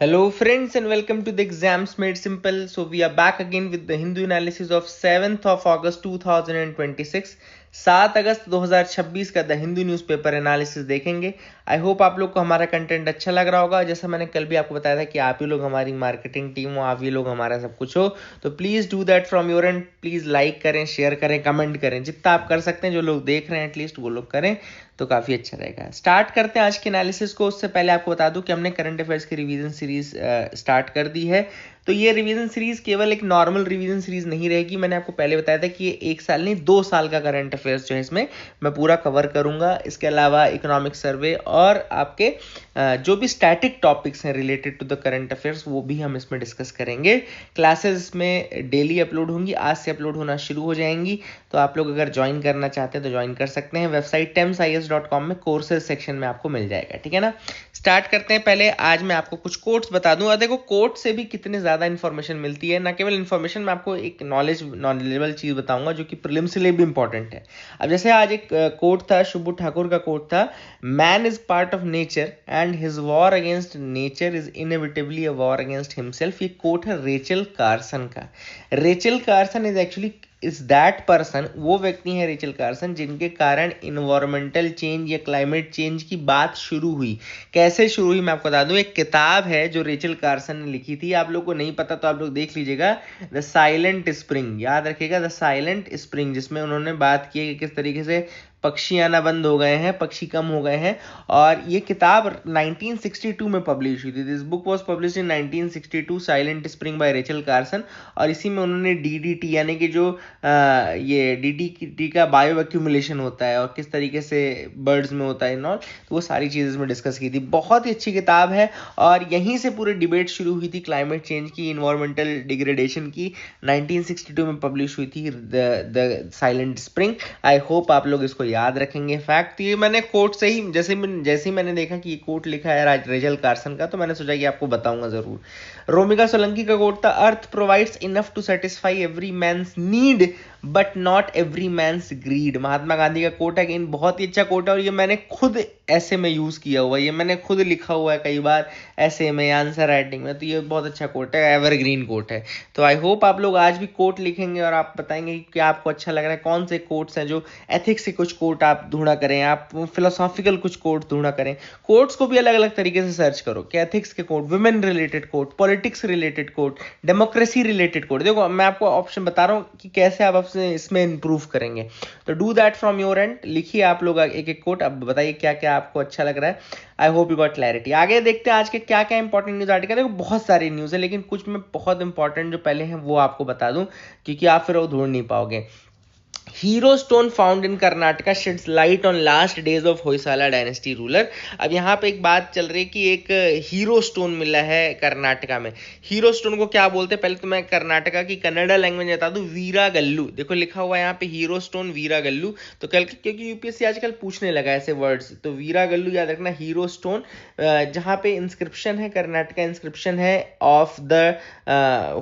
Hello friends and welcome to the Exams Made Simple. So we are back again with the Hindu analysis of 7th of August 2026. 7 अगस्त 2026 का the Hindu newspaper analysis देखेंगे। I hope आप लोग को हमारा content अच्छा लग रहा होगा। जैसा मैंने कल भी आपको बताया था कि आप ही लोग हमारी मार्केटिंग टीम हो, आप ही लोग हमारा सब कुछ हो, तो please do that from your and. Please like करें, शेयर करें, कमेंट करें, जितना आप कर सकते हैं। जो लोग देख रहे हैं एटलीस्ट वो लोग करें तो काफ़ी अच्छा रहेगा। स्टार्ट करते हैं आज के एनालिसिस को। उससे पहले आपको बता दूं कि हमने करंट अफेयर्स की रिवीजन सीरीज स्टार्ट कर दी है। तो ये रिवीजन सीरीज केवल एक नॉर्मल रिवीजन सीरीज नहीं रहेगी। मैंने आपको पहले बताया था कि ये 1 साल नहीं 2 साल का करंट अफेयर्स जो है इसमें मैं पूरा कवर करूंगा। इसके अलावा इकोनॉमिक सर्वे और आपके जो भी स्टैटिक टॉपिक्स हैं related to the current affairs वो भी हम इसमें डिस्कस करेंगे। क्लासेस में डेली अपलोड होंगी, आज से अपलोड होना शुरू हो जाएंगी। तो आप लोग अगर ज्वाइन करना चाहते हैं तो ज्वाइन कर सकते हैं। वेबसाइट temsis.com में कोर्सेज सेक्शन में आपको मिल जाएगा, ठीक है ना। स्टार्ट करते हैं। पहले आज मैं आपको कुछ कोट्स बता दूं। और देखो कोट से भी कितने ज़्यादा इन्फॉर्मेशन मिलती है। ना केवल इन्फॉर्मेशन, मैं आपको एक नॉलेजेबल चीज़ बताऊंगा जो कि प्रीलिम्स के लिए भी इंपॉर्टेंट है। अब जैसे आज एक कोट था, शुभू ठाकुर का कोट था, man is part of nature and his war against nature is inevitably a war against himself. ये कोट है रेचल कार्सन का। Rachel Carson is actually is that person, वो व्यक्ति है रेचल कार्सन जिनके कारण इन्वायरमेंटल चेंज या क्लाइमेट चेंज की बात शुरू हुई। कैसे शुरू हुई मैं आपको बता दूं। एक किताब है जो रेचल कार्सन ने लिखी थी, आप लोग को नहीं पता तो आप लोग देख लीजिएगा, द साइलेंट स्प्रिंग। याद रखिएगा, द साइलेंट स्प्रिंग, जिसमें उन्होंने बात की है कि किस तरीके से पक्षी आना बंद हो गए हैं, पक्षी कम हो गए हैं। और ये किताब 1962 में पब्लिश हुई थी। This book was publish in 1962, silent spring by Rachel Carson. और इसी में उन्होंने डीडीटी यानी कि जो ये डीडीटी का बायो एक्यूमुलेशन होता है और किस तरीके से बर्ड्स में होता है इन ऑल, तो वो सारी चीज़ें इसमें डिस्कस की थी। बहुत ही अच्छी किताब है और यहीं से पूरी डिबेट शुरू हुई थी क्लाइमेट चेंज की, इन्वायरमेंटल डिग्रेडेशन की। 1962 में पब्लिश हुई थी the silent spring. I hope आप लोग इसको याद रखेंगे। फैक्ट ये मैंने कोट से ही जैसे ही मैंने देखा कि ये कोट लिखा है रेचल कार्सन का, तो मैंने सोचा कि आपको बताऊंगा जरूर। रोमिका सोलंकी का कोट था, earth provides enough to satisfy every man's need but not every man's greed. Mahatma Gandhi का कोट है, कि बहुत ही अच्छा कोट है और ये मैंने खुद ऐसे में यूज किया हुआ है, ये मैंने खुद लिखा हुआ है कई बार ऐसे में, आंसर राइटिंग में। तो ये बहुत अच्छा कोट है, एवरग्रीन कोट है। तो आई होप आप लोग आज भी कोट लिखेंगे और आप बताएंगे कि क्या आपको अच्छा लग रहा है, कौन से कोट्स हैं जो एथिक्स से कुछ कोट आप ढूंढा करें, आप फिलोसॉफिकल कुछ कोट ढूंढा करें। कोट्स को भी अलग अलग तरीके से सर्च करो कि एथिक्स के quote, women related quote, politics related quote, democracy related quote. देखो मैं आपको ऑप्शन बता रहा हूँ कि कैसे आप इसमें इंप्रूव करेंगे। तो do that from your and. लिखिए आप लोग एक एक कोट, अब बताइए क्या क्या आपको अच्छा लग रहा है। आई होप यू गॉट क्लैरिटी। आगे देखते हैं आज के क्या क्या इंपॉर्टेंट न्यूज आर्टिकल। देखो बहुत सारी न्यूज है लेकिन कुछ में बहुत इंपॉर्टेंट जो पहले हैं वो आपको बता दूं, क्योंकि आप फिर वो ढूंढ नहीं पाओगे। Hero stone found in Karnataka shades light on last days of Hoysala dynasty ruler. अब यहाँ पे एक बात चल रही है कि एक हीरो स्टोन मिला है कर्नाटका में। हीरो स्टोन को क्या बोलते हैं, पहले तो मैं कर्नाटका की कन्नड़ा लैंग्वेज बता दूं, वीरागल्लू। देखो लिखा हुआ है यहाँ पे हीरो स्टोन वीरागल्लू। तो कल क्योंकि यूपीएससी आजकल पूछने लगा ऐसे वर्ड्स, तो वीरागल्लू याद रखना, हीरो स्टोन। जहाँ पे इंस्क्रिप्शन है, कर्नाटका इंस्क्रिप्शन है of the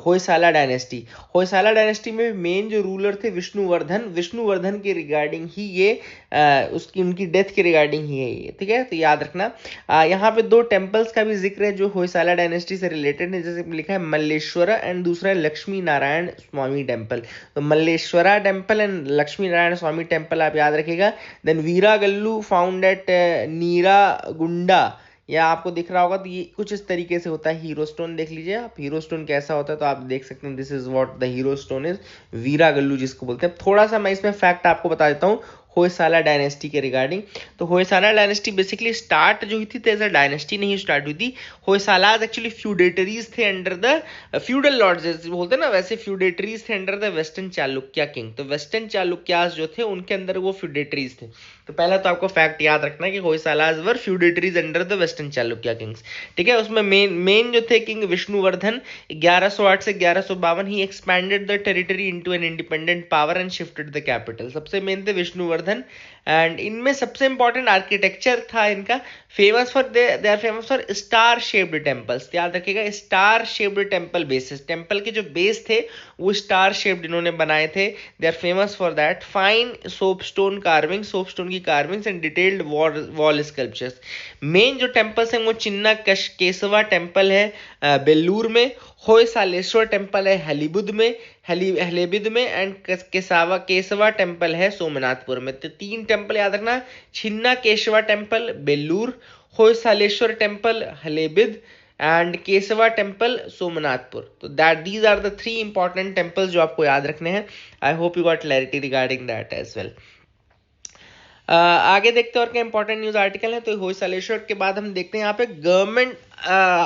Hoysala dynasty. Hoysala dynasty में मेन जो रूलर थे विष्णुवर्धन के रिगार्डिंग ही ये उसकी उनकी डेथ के रिगार्डिंग ही है ये, ठीक है। तो याद रखना यहाँ पे 2 टेम्पल्स का भी जिक्र है जो होयसाला डायनेस्टी से रिलेटेड है। जैसे लिखा है मल्लेश्वरा एंड दूसरा है लक्ष्मी नारायण स्वामी टेम्पल। तो Malleshwara temple and Lakshmi Narayana Swamy temple आप याद रखिएगा। Then Veeragallu found at Niragunda, या आपको दिख रहा होगा। तो ये कुछ इस तरीके से होता है। हीरो स्टोन देख लीजिए आप, हीरो स्टोन कैसा होता है तो आप देख सकते हैं। This is what the hero stone is, Veeragallu जिसको बोलते हैं। थोड़ा सा मैं इसमें फैक्ट आपको बता देता हूँ होयसाला डायनेस्टी के रिगार्डिंग। तो होयसाला डायनेस्टी बेसिकली स्टार्ट जो हुई थी तो एज अ डायनेस्टी नहीं स्टार्ट हुई थी। होयसालाज एक्चुअली फ्यूडेटरीज थे अंडर द फ्यूडल लॉर्ड्स जैसे बोलते हैं ना, वैसे फ्यूडेटरीज थे under the western Chalukya king. तो वेस्टर्न चालुक्यास जो थे उनके अंदर वो फ्यूडेटरीज थे। तो पहला तो आपको फैक्ट याद रखना है कि Hoysalas were feudatories under the western Chalukya kings, ठीक है। उसमें मेन जो थे किंग विष्णुवर्धन 1108 से 1152, he expanded the territory into an independent power and shifted the capital. सबसे मेन थे विष्णुवर्धन, हर्षवर्धन। एंड इनमें सबसे इंपॉर्टेंट आर्किटेक्चर था इनका, they are famous for star shaped temples. याद रखिएगा, star shaped temple basis, temple के जो बेस थे वो स्टार शेप्ड इन्होंने बनाए थे। They are famous for that. Fine soapstone carving, soapstone की carvings and detailed wall sculptures. Main जो टेम्पल्स हैं वो चिन्ना केशवा टेम्पल है बेल्लूर में, होयसालेश्वर टेम्पल है हलेबिद में एंड केशवा टेम्पल है सोमनाथपुर में। तो 3 टेम्पल याद रखना, Chenna Keshava temple Belur, Hoysaleswara temple Halebid and Keshava temple Somanathapura. तो that these are the 3 important temples जो आपको याद रखने हैं। I hope you got clarity regarding that as well. आगे देखते हैं और क्या इंपॉर्टेंट न्यूज आर्टिकल है। तो होयसालेश्वर के बाद हम देखते हैं यहाँ पे government,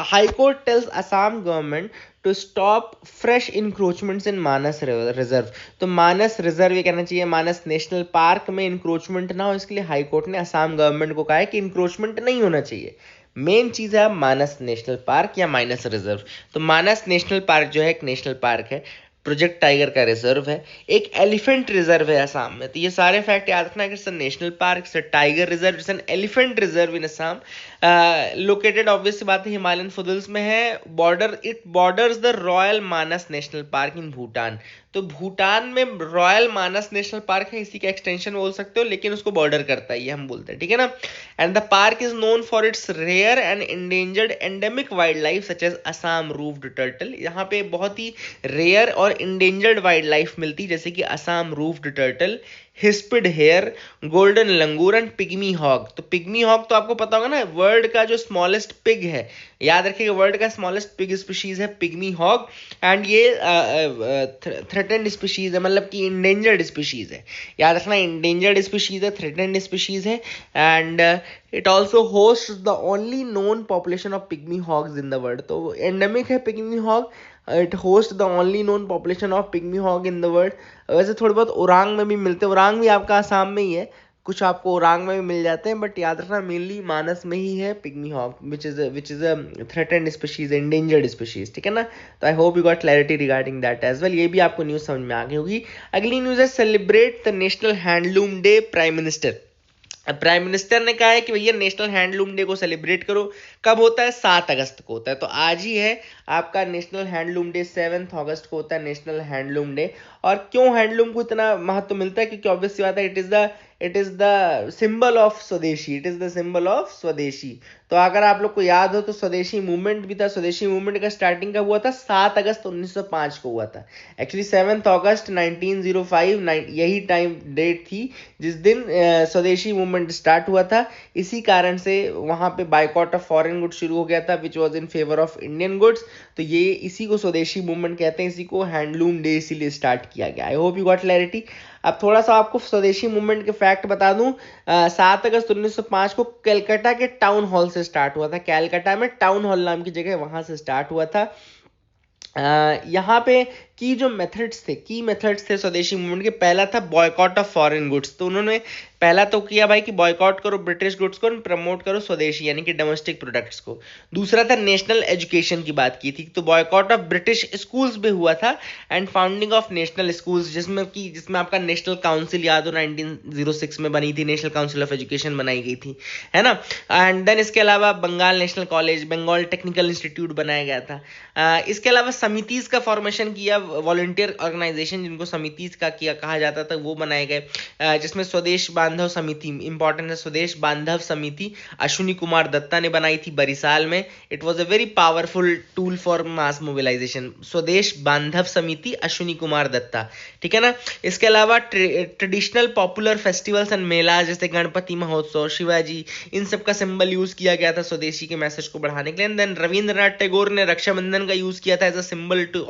high court tells Assam government to stop fresh encroachments in Manas reserve. तो मानस रिजर्व ये कहना चाहिए, मानस नेशनल पार्क में इंक्रोचमेंट ना हो, इसके लिए हाई कोर्ट ने असम गवर्नमेंट को कहा है कि इंक्रोचमेंट नहीं होना चाहिए। मेन चीज है मानस नेशनल पार्क या मानस रिजर्व। तो मानस नेशनल पार्क जो है एक नेशनल पार्क है, प्रोजेक्ट टाइगर का रिजर्व है, एक एलिफेंट रिजर्व है असम में। तो ये सारे फैक्ट याद रखना कि it's a national park, it's a tiger reserve, it's an elephant reserve in Assam. Located obvious सी बात है हिमालयन फुदल्स में है। It borders the royal Manas national park in Bhutan. तो भूटान में रॉयल मानस नेशनल पार्क है, इसी का एक्सटेंशन बोल सकते हो, लेकिन उसको बॉर्डर करता है, ये हम बोलते हैं, ठीक है ना। And the park is known for its rare and endangered endemic wildlife such as Assam roofed turtle. यहाँ पे बहुत ही रेयर और इंडेंजर्ड वाइल्ड लाइफ मिलती, जैसे कि Assam roofed turtle, hispid hare, golden langur and pygmy hog. तो पिग्मी हॉग तो आपको पता होगा ना, वर्ल्ड का जो स्मॉलेस्ट पिग है, याद रखिएगा, वर्ल्ड का स्मॉलेस्ट पिग स्पीशीज है पिग्मी हॉग। एंड ये थ्रेटेंड स्पीशीज है, मतलब कि इंडेंजर्ड स्पीशीज है। याद रखना, इंडेंजर्ड स्पीशीज है, थ्रेटेंड स्पीशीज है। And it also host the only known population of pygmy hogs in the world. तो एंडेमिक है pygmy hog, it host the only known population of pygmy hog in the world. वैसे थोड़े बहुत ओरांग में भी मिलते हैं, ओरांग भी आपका आसाम में ही है, कुछ आपको ओरांग में भी मिल जाते हैं, बट याद रखना मेनली मानस में ही है pygmy hog, which is a threatened species, endangered species, ठीक है ना। तो I hope you got clarity regarding that as well. ये भी आपको न्यूज समझ में आ गई होगी। अगली न्यूज है, celebrate the national handloom day, prime minister. Prime minister ने कहा है कि भैया नेशनल हैंडलूम डे को सेलिब्रेट करो। कब होता है? 7 अगस्त को होता है। तो आज ही है आपका नेशनल हैंडलूम डे, 7 अगस्त को होता है नेशनल हैंडलूम डे। और क्यों हैंडलूम को इतना महत्व मिलता है? क्योंकि ऑब्वियस सी बात है, it is the symbol of swadeshi, it is the symbol of swadeshi. तो अगर आप लोग को याद हो तो स्वदेशी मूवमेंट भी था, स्वदेशी मूवमेंट का स्टार्टिंग कब हुआ था? 7 अगस्त 1905 को हुआ था। एक्चुअली 7 अगस्त 1905 यही टाइम डेट थी जिस दिन स्वदेशी मूवमेंट स्टार्ट हुआ था। इसी कारण से वहां पे बाइकॉट ऑफ फॉरेन गुड्स शुरू हो गया था, which was in favour of Indian goods. तो ये इसी को स्वदेशी मूवमेंट कहते हैं, इसी को हैंडलूम डे इसीलिए स्टार्ट किया गया। आई होप यू गॉट क्लैरिटी। अब थोड़ा सा आपको स्वदेशी मूवमेंट के फैक्ट बता दूं। 7 अगस्त 1905 को कलकत्ता के टाउन हॉल से स्टार्ट हुआ था। कलकत्ता में टाउन हॉल नाम की जगह, वहां से स्टार्ट हुआ था। यहाँ पे की मेथड्स थे स्वदेशी मूवमेंट के। पहला था बॉयकॉट ऑफ फॉरेन गुड्स। तो उन्होंने पहला तो किया भाई कि बॉयकॉट करो ब्रिटिश गुड्स को, प्रमोट करो स्वदेशी यानी कि डोमेस्टिक प्रोडक्ट्स को। दूसरा था नेशनल एजुकेशन की बात की थी, तो बॉयकॉट ऑफ ब्रिटिश स्कूल्स भी हुआ था and founding of national schools, जिसमें आपका नेशनल काउंसिल याद हो 1906 में बनी थी, नेशनल काउंसिल ऑफ एजुकेशन बनाई गई थी, है ना। एंड देन इसके अलावा Bengal national college, Bengal technical institute बनाया गया था। इसके अलावा समितिज का फॉर्मेशन किया, वॉलंटियर ऑर्गेनाइजेशन जिनको समितिज का कहा जाता था, वो बनाए गए, जिसमें स्वदेश बांधव समिति इंपॉर्टेंट है। स्वदेश बांधव समिति अश्विनी कुमार दत्ता ने बनाई थी बरिसाल में। It was a very powerful tool for mass mobilisation. Swadesh Bandhab समिति अश्विनी कुमार दत्ता, ठीक है ना। इसके अलावा ट्रेडिशनल पॉपुलर फेस्टिवल्स एंड मेला जैसे गणपति महोत्सव, शिवाजी, इन सब का सिंबल यूज किया गया था स्वदेशी के मैसेज को बढ़ाने के लिए। देन रविंद्रनाथ टैगोर ने रक्षाबंधन का यूज किया था as a symbol to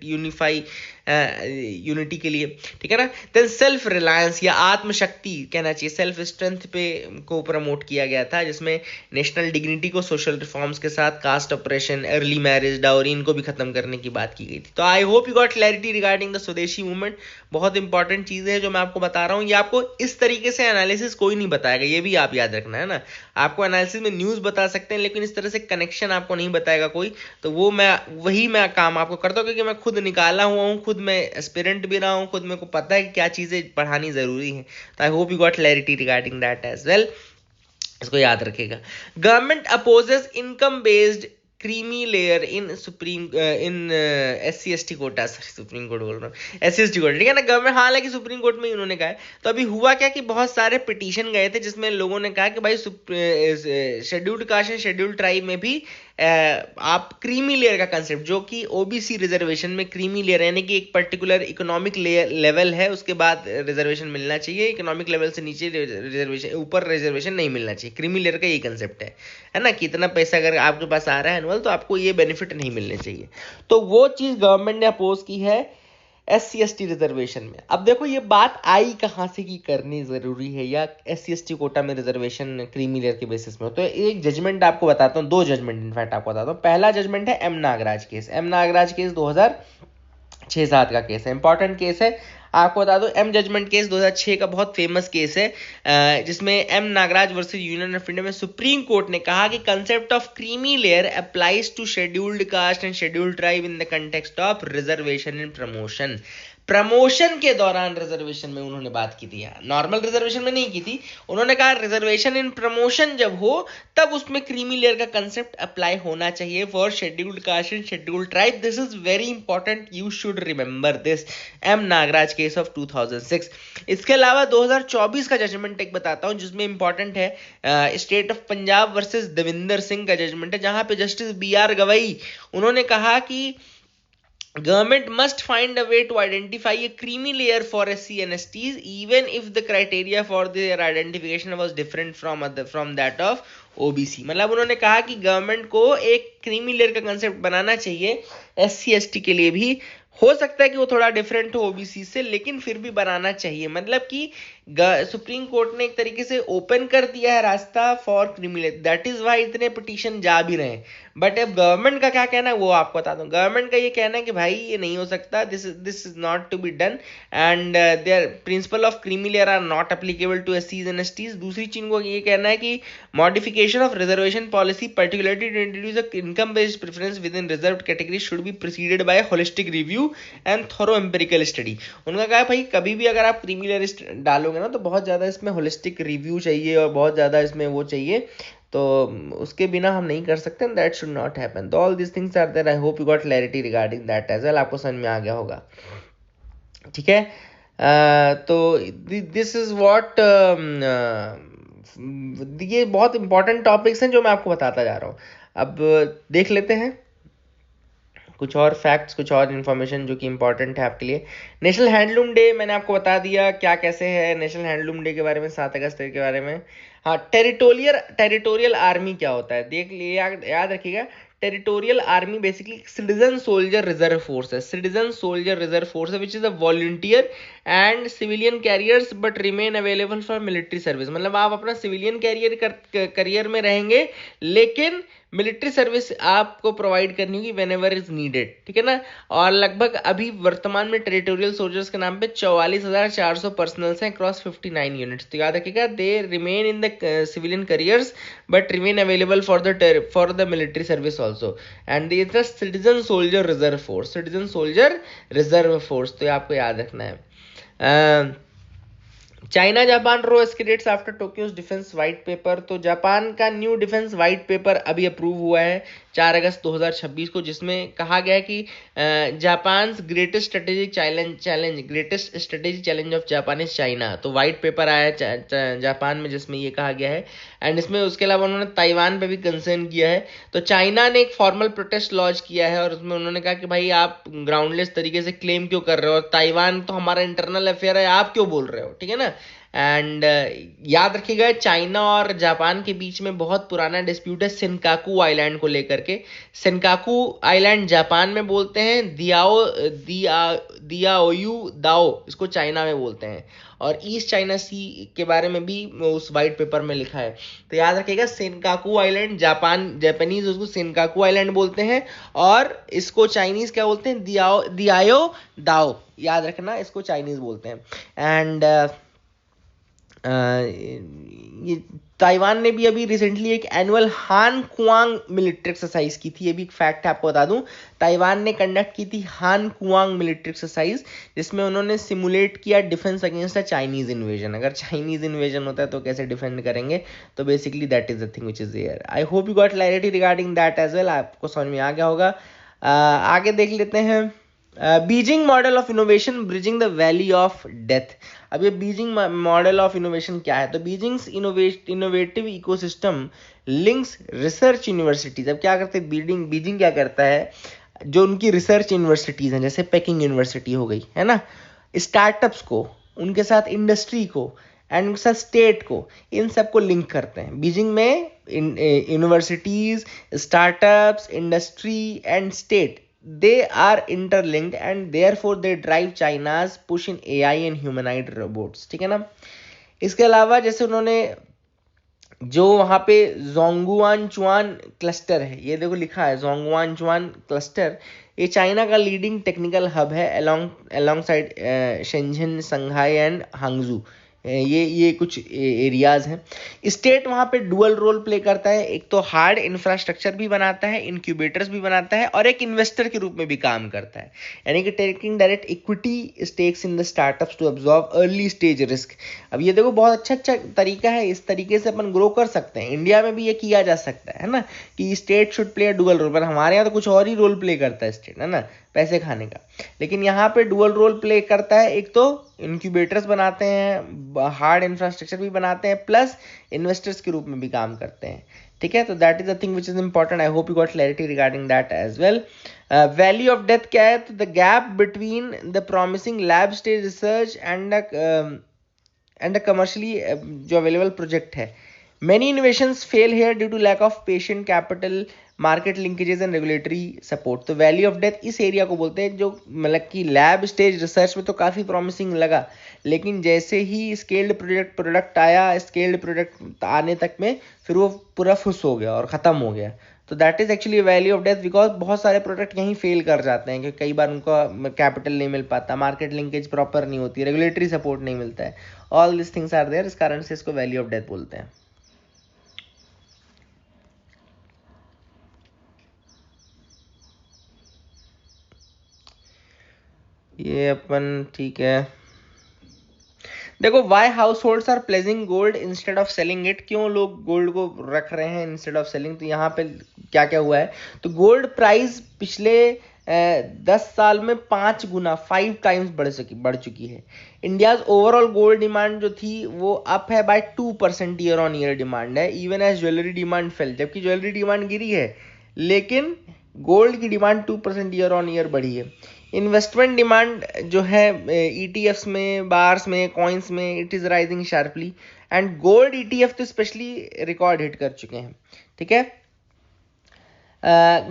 unify unity के लिए, ठीक है ना। देन सेल्फ रिलायंस या आत्मशक्ति कहना चाहिए, सेल्फ स्ट्रेंथ पे को प्रमोट किया गया था, जिसमें नेशनल डिग्निटी को सोशल रिफॉर्म्स के साथ caste operation, early marriage, dowry, इनको भी खत्म करने की बात की गई थी। तो I hope you got clarity regarding the स्वदेशी मूवमेंट। बहुत इंपॉर्टेंट चीजें हैं जो मैं आपको बता रहा हूँ, ये आपको इस तरीके से एनालिसिस कोई नहीं बताएगा, ये भी आप याद रखना, है ना। आपको एनालिसिस में न्यूज बता सकते हैं, लेकिन इस तरह से कनेक्शन आपको नहीं बताएगा कोई। तो वो वही मैं काम आपको करता हूँ, क्योंकि मैं खुद निकाला हुआ हूँ, खुद खुद मैं एस्पिरेंट भी रहा हूँ, खुद मेरे को पता है कि क्या चीज़ें पढ़ानी ज़रूरी है। तो I hope you got clarity regarding that as well, इसको याद रखेगा। Government opposes income based creamy layer in Supreme in SC ST कोटा, सॉरी सुप्रीम कोर्ट बोल रहा हूँ, SC ST कोटा, ठीक है ना। गवर्नमेंट, हालांकि सुप्रीम कोर्ट में इन्होंने कहा है। तो अभी हुआ क्या कि बहुत सारे पिटीशन गए थे जिसमें लोगों ने कहा कि भाई scheduled caste and scheduled tribe में भी आप क्रीमी लेयर का कंसेप्ट, जो कि OBC रिजर्वेशन में क्रीमी लेयर यानी कि एक पर्टिकुलर इकोनॉमिक लेवल है, उसके बाद रिजर्वेशन मिलना चाहिए, इकोनॉमिक लेवल से नीचे रिजर्वेशन, ऊपर रिजर्वेशन नहीं मिलना चाहिए। क्रीमी लेयर का यही कंसेप्ट है ना, कि इतना पैसा अगर आपके पास आ रहा है एनुअल तो आपको ये बेनिफिट नहीं मिलने चाहिए। तो वो चीज गवर्नमेंट ने अपोज की है SC ST रिजर्वेशन में। अब देखो ये बात आई कहाँ से कि करनी जरूरी है या SC ST कोटा में रिजर्वेशन क्रीमी लेयर के बेसिस में। तो एक जजमेंट आपको बताता हूँ, 2 जजमेंट इनफैक्ट आपको बताता हूँ। पहला जजमेंट है M Nagaraj case. M Nagaraj case 2006-07 का केस है, इंपॉर्टेंट केस है। आपको बता दो M जजमेंट केस 2006 का बहुत फेमस केस है, जिसमें M Nagaraj versus Union of India में सुप्रीम कोर्ट ने कहा कि concept of creamy layer applies to scheduled caste and scheduled tribe in the context of reservation in promotion. Promotion के दौरान रिजर्वेशन में उन्होंने बात की थी, नॉर्मल रिजर्वेशन में नहीं की थी। उन्होंने कहा रिजर्वेशन इन प्रमोशन जब हो तब उसमें क्रीमी लेयर का कंसेप्ट अप्लाई होना चाहिए for scheduled caste and scheduled tribe. This is very important, you should remember this. M Nagaraj case of 2006। इसके अलावा 2024 का जजमेंट एक बताता हूं जिसमें इंपॉर्टेंट है, state of Punjab versus Devinder Singh का जजमेंट है, जहां पे जस्टिस BR गवई उन्होंने कहा कि government must find a way to identify a creamy layer for SC and STs even if the criteria for their identification was different from that of OBC। मतलब उन्होंने कहा कि गवर्नमेंट को एक क्रीमी लेयर का कंसेप्ट बनाना चाहिए SC ST के लिए भी। हो सकता है कि वो थोड़ा डिफरेंट हो OBC से, लेकिन फिर भी बनाना चाहिए। मतलब कि सुप्रीम कोर्ट ने एक तरीके से ओपन कर दिया है रास्ता for creamy layer, that is why इतने पिटीशन जा भी रहे हैं। बट अब गवर्नमेंट का क्या कहना है वो आपको बता दूं। गवर्नमेंट का ये कहना है कि भाई ये नहीं हो सकता, this is not to be done and there principle of creamy layer are not applicable to SCs and STs। दूसरी चीज को ये कहना है कि modification of reservation policy particularly to introduce a income based preference within reserved category should be preceded by holistic review and thorough empirical study. उनका कहा है भाई कभी भी अगर आप क्रीमी लेयर डालोगे ना तो बहुत ज्यादा इसमें होलिस्टिक रिव्यू चाहिए और बहुत ज्यादा इसमें वो चाहिए, तो उसके बिना हम नहीं कर सकते, दैट शुड नॉट हैपन। तो all this things are there, I hope you got clarity regarding that as well. आपको समझ में आ गया होगा, ठीक है। तो दिस इज व्हाट, ये बहुत इंपॉर्टेंट टॉपिक्स हैं जो मैं आपको बताता जा रहा हूँ। अब देख लेते हैं कुछ और फैक्ट्स, कुछ और इन्फॉर्मेशन जो कि इंपॉर्टेंट है आपके लिए। नेशनल हैंडलूम डे मैंने आपको बता दिया क्या कैसे है नेशनल हैंडलूम डे के बारे में, 7 अगस्त के बारे में। हाँ, टेरिटोरियल आर्मी क्या होता है देख लिए, याद रखिएगा। Territorial army basically citizen soldier reserve force है, सिटीजन सोल्जर रिजर्व फोर्स है विच is a volunteer and civilian carriers but remain available for military service. मतलब आप अपना सिविलियन करियर में रहेंगे लेकिन मिलिट्री सर्विस आपको प्रोवाइड करनी होगी वेन एवर इज नीडेड, ठीक है ना। और लगभग अभी वर्तमान में टेरिटोरियल सोल्जर्स के नाम पे 44,400 पर्सनल्स हैं अक्रॉस 59 यूनिट्स। तो याद रखिएगा, they remain in the civilian careers but remain available for the military service also and they is the citizen soldier reserve force, citizen soldier reserve force. तो ये आपको याद रखना है। China Japan row escalates after Tokyo's defence white paper. तो Japan का new defence white paper अभी approve हुआ है 4 अगस्त 2026 को, जिसमें कहा गया है कि Japan greatest strategic challenge of Japan is China. तो व्हाइट पेपर आया है जापान में जिसमें ये कहा गया है एंड इसमें उसके अलावा उन्होंने ताइवान पे भी कंसर्न किया है। तो चाइना ने एक फॉर्मल प्रोटेस्ट लॉन्च किया है और उसमें उन्होंने कहा कि भाई आप ग्राउंडलेस तरीके से क्लेम क्यों कर रहे हो, ताइवान तो हमारा इंटरनल अफेयर है, आप क्यों बोल रहे हो, ठीक है ना। एंड याद रखिएगा चाइना और जापान के बीच में बहुत पुराना डिस्प्यूट है सेनकाकू आइलैंड को लेकर के। सेनकाकू आइलैंड जापान में बोलते हैं, दियाओयू दाओ इसको चाइना में बोलते हैं, और ईस्ट चाइना सी के बारे में भी उस वाइट पेपर में लिखा है। तो याद रखिएगा सेनकाकू आइलैंड, जापानीज उसको सेनकाकू आइलैंड बोलते हैं और इसको चाइनीज क्या बोलते हैं, दियाओ दाओ। याद रखना, इसको चाइनीज बोलते हैं। एंड ये ताइवान ने भी अभी रिसेंटली एक एनुअल हान कुआंग मिलिट्री एक्सरसाइज की थी। ये भी एक फैक्ट है, आपको बता दूं, ताइवान ने कंडक्ट की थी हान कुआंग मिलिट्री एक्सरसाइज, जिसमें उन्होंने सिमुलेट किया defence against a Chinese invasion. अगर चाइनीज इन्वेजन होता है तो कैसे डिफेंड करेंगे, तो basically that is the thing which is there. I hope you got clarity regarding that as well, आपको समझ में आ गया होगा। आगे देख लेते हैं, Beijing model of innovation bridging the valley of death. अब ये बीजिंग मॉडल ऑफ इनोवेशन क्या है, तो Beijing's innovative ecosystem links research universities. अब क्या करते हैं बीजिंग क्या करता है, जो उनकी रिसर्च यूनिवर्सिटीज हैं, जैसे पेकिंग यूनिवर्सिटी हो गई है ना, स्टार्टअप्स को, उनके साथ इंडस्ट्री को एंड उनके साथ स्टेट को, इन सबको लिंक करते हैं। बीजिंग में universities, startups, industry and state, they are interlinked and therefore they drive China's push in AI and humanoid robots, ठीक है ना। इसके अलावा जैसे उन्होंने जो वहाँ पे जोंगुआनचुआन क्लस्टर है, ये देखो लिखा है जोंगुआनचुआन क्लस्टर, ये चाइना का लीडिंग टेक्निकल हब है alongside Shenzhen, Shanghai and Hangzhou. ये कुछ एरियाज हैं। स्टेट वहाँ पे डुअल रोल प्ले करता है, एक तो हार्ड इंफ्रास्ट्रक्चर भी बनाता है, इंक्यूबेटर्स भी बनाता है, और एक इन्वेस्टर के रूप में भी काम करता है, यानी कि taking direct equity stakes in the startups to absorb early stage risk. अब ये देखो बहुत अच्छा तरीका है, इस तरीके से अपन ग्रो कर सकते हैं। इंडिया में भी ये किया जा सकता है ना, कि state should play a dual role, पर हमारे यहाँ तो कुछ और ही रोल प्ले करता है स्टेट, है ना, पैसे खाने का। लेकिन यहाँ पे डुअल रोल प्ले करता है, एक तो इंक्यूबेटर्स बनाते हैं, हार्ड इंफ्रास्ट्रक्चर भी बनाते हैं, प्लस इन्वेस्टर्स के रूप में भी काम करते हैं, ठीक है। तो that is the thing which is important. I hope you got clarity regarding that as well. Valley of death क्या है, तो the gap between the promising lab stage research and commercially जो अवेलेबल प्रोजेक्ट है। Many innovations fail here due to lack of patient capital, market linkages and regulatory support। तो value of death इस area को बोलते हैं, जो मतलब कि लैब स्टेज रिसर्च में तो काफ़ी प्रॉमिसिंग लगा, लेकिन जैसे ही स्केल्ड प्रोडक्ट आया, स्केल्ड प्रोडक्ट आने तक में फिर वो पूरा फुस हो गया और ख़त्म हो गया। तो that is actually value of death, because बहुत सारे प्रोडक्ट यहीं फेल कर जाते हैं, क्योंकि कई बार उनका कैपिटल नहीं मिल पाता, मार्केट लिंकेज प्रॉपर नहीं होती, रेगुलेटरी सपोर्ट नहीं मिलता है, all this things are there, इस कारण से इसको वैल्यू ऑफ डेथ बोलते हैं। ये अपन ठीक है। देखो, why households are pledging gold instead of selling it, क्यों लोग गोल्ड को रख रहे हैं इंस्टेड ऑफ सेलिंग, तो यहाँ पे क्या क्या हुआ है, तो गोल्ड प्राइस पिछले 10 साल में 5 गुना 5 टाइम्स बढ़ चुकी है। इंडियाज ओवरऑल गोल्ड डिमांड जो थी वो अप है by 2% year on year demand है, even as jewellery demand fell, जबकि ज्वेलरी डिमांड गिरी है, लेकिन गोल्ड की डिमांड 2% ईयर ऑन ईयर बढ़ी है। इन्वेस्टमेंट डिमांड जो है ETFs में, बार्स में, कॉइन्स में, it is rising sharply, and gold ETF तो स्पेशली रिकॉर्ड हिट कर चुके हैं, ठीक है।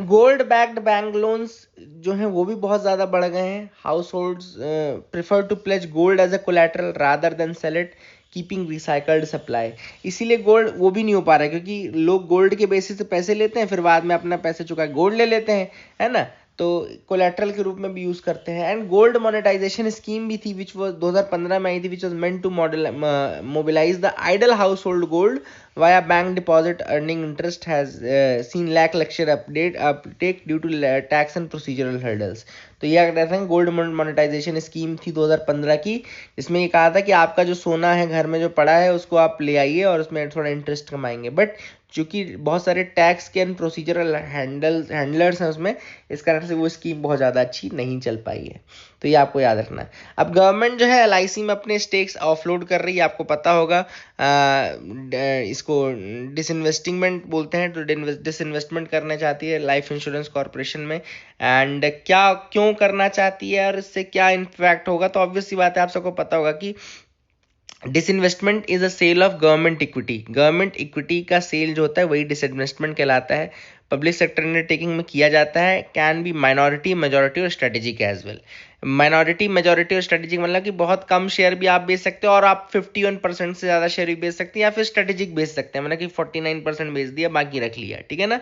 गोल्ड बैक्ड बैंक लोन्स जो हैं वो भी बहुत ज़्यादा बढ़ गए हैं। Households prefer to pledge gold as a collateral rather than sell it, keeping recycled supply. इसीलिए गोल्ड वो भी नहीं हो पा रहा है, क्योंकि लोग गोल्ड के बेसिस से पैसे लेते हैं, फिर बाद में अपना पैसे चुका गोल्ड ले लेते हैं, है ना, तो कोलैटरल के रूप में भी यूज करते हैं। एंड गोल्ड मोनेटाइजेशन स्कीम भी थी, विच वो 2015 में आई थी, which was meant to mobilize the idle हाउस होल्ड गोल्ड via bank deposit earning interest has seen lackluster uptake due to tax and procedural hurdles। तो ये कहते हैं गोल्ड मोनेटाइजेशन स्कीम थी 2015 की, जिसमें ये कहा था कि आपका जो सोना है घर में जो पड़ा है उसको आप ले आइए और उसमें थोड़ा इंटरेस्ट कमाएंगे, बट चूंकि बहुत सारे टैक्स के एंड प्रोसीजरल हैंडलर्स हैं उसमें, इस कारण से वो स्कीम बहुत ज़्यादा अच्छी नहीं चल पाई है। तो ये आपको याद रखना है। अब गवर्नमेंट जो है LIC में अपने स्टेक्स ऑफलोड कर रही है, आपको पता होगा, इसको डिसइन्वेस्टमेंट बोलते हैं, तो डिसइन्वेस्टमेंट करना चाहती है लाइफ इंश्योरेंस कॉर्पोरेशन में। एंड क्यों करना चाहती है और इससे क्या इम्पैक्ट होगा, तो ऑब्वियस सी बात है, आप सबको पता होगा कि disinvestment is a sale of government equity. Government equity का सेल जो होता है वही डिसइन्वेस्टमेंट कहलाता है। पब्लिक सेक्टर अंडरटेकिंग में किया जाता है, कैन बी माइनॉरिटी, मेजॉरिटी और strategic as well. Minority, majority और स्ट्रेटेजिक, मतलब कि बहुत कम शेयर भी आप बेच सकते हो और आप 51% से ज़्यादा शेयर भी बेच सकते हैं, या फिर स्ट्रेटेजिक बेच सकते हैं, मतलब कि 49% बेच दिया, बाकी रख लिया, ठीक है ना।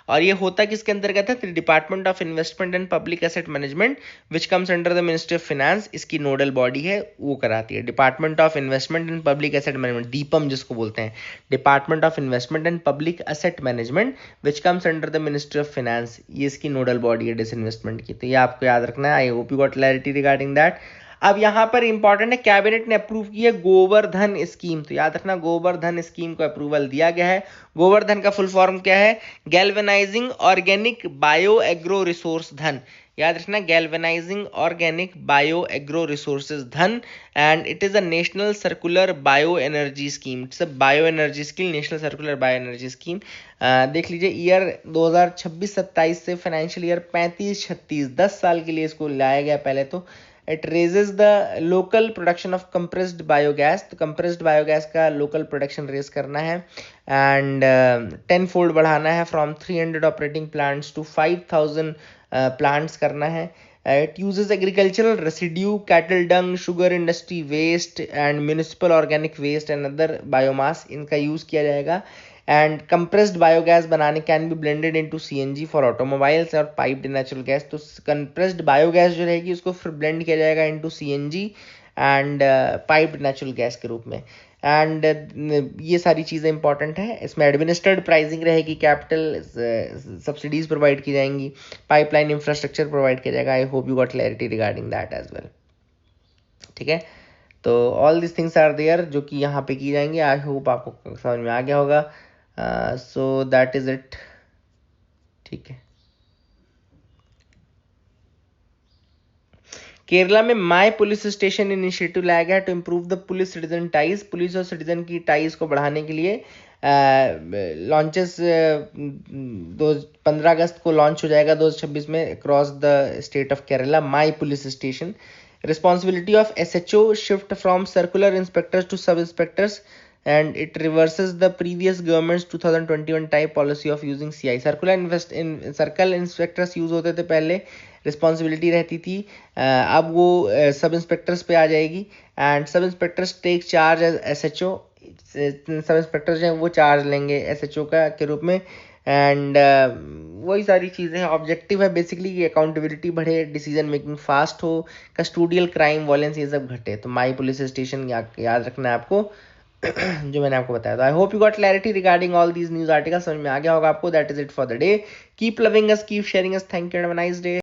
और ये होता किसके अंतर्गत है? Department of investment and public asset management which comes under the ministry of finance, इसकी नोडल बॉडी है, वो कराती है। Department of investment and public asset management, DIPAM जिसको बोलते हैं, department of investment and public asset management which comes under the ministry of finance, ये इसकी नोडल बॉडी है डिसइन्वेस्टमेंट की। तो ये आपको याद रखना है। आई hope you got clarity regarding that. अब यहाँ पर इंपॉर्टेंट है, कैबिनेट ने अप्रूव की है गोवर्धन स्कीम, तो याद रखना गोवर्धन स्कीम को अप्रूवल दिया गया है। गोवर्धन का फुल फॉर्म क्या है? Galvanizing organic bio agro resource Dhan, याद रखना galvanizing organic bio agro resources Dhan, and it is a national circular bio energy scheme. It's a bio energy scheme, national circular bio energy scheme. देख लीजिए, year 2026-27 से financial year 35-36 10 साल के लिए इसको लाया गया पहले तो। It raises the local production of compressed biogas, तो कंप्रेस्ड बायोगैस का लोकल प्रोडक्शन रेज करना है, एंड 10 फोल्ड बढ़ाना है, from 300 operating plants to 5000 plants करना है। It uses agricultural residue, cattle dung, sugar industry waste and municipal organic waste and other biomass, इनका use किया जाएगा। एंड कंप्रेस्ड बायोगैस बनाने can be blended into CNG for automobiles और piped natural gas, तो compressed biogas जो रहेगी उसको फिर ब्लेंड किया जाएगा into CNG and piped natural gas के रूप में। एंड ये सारी चीज़ें इंपॉर्टेंट है। इसमें एडमिनिस्ट्रेड प्राइसिंग रहेगी, कैपिटल सब्सिडीज प्रोवाइड की जाएंगी, पाइपलाइन इंफ्रास्ट्रक्चर प्रोवाइड किया जाएगा। I hope you got clarity regarding that as well, ठीक है। तो all this things are there जो कि यहाँ पे की जाएंगी। आई होप आपको समझ में आ गया होगा। सो दैट इज इट, ठीक है। केरला में माई पुलिस स्टेशन इनिशिएटिव लाया गया to improve the police citizen ties, police और सिटीजन की टाइज को बढ़ाने के लिए। लॉन्चेस 15 अगस्त को लॉन्च हो जाएगा 2026 में across the state of Kerala. My police station, responsibility of SHO shift from circular inspectors to sub inspectors, and it reverses the previous government's 2021 type policy of using CI। Circle inspectors use होते थे पहले, responsibility रहती थी, अब वो सब inspectors पे आ जाएगी। And sub inspectors take charge as SHO, sub inspector जो है वो चार्ज लेंगे SHO का के रूप में। एंड वही सारी चीज़ें हैं। ऑब्जेक्टिव है बेसिकली कि अकाउंटेबिलिटी बढ़े, डिसीजन मेकिंग फास्ट हो, कस्टोडियल क्राइम वायलेंस ये सब घटे। तो माई पुलिस स्टेशन याद रखना है आपको जो मैंने आपको बताया। तो I hope you got clarity regarding all these news article, समझ में आ गया होगा आपको। That is it for the day. Keep loving us, keep sharing us, thank you and have a nice day.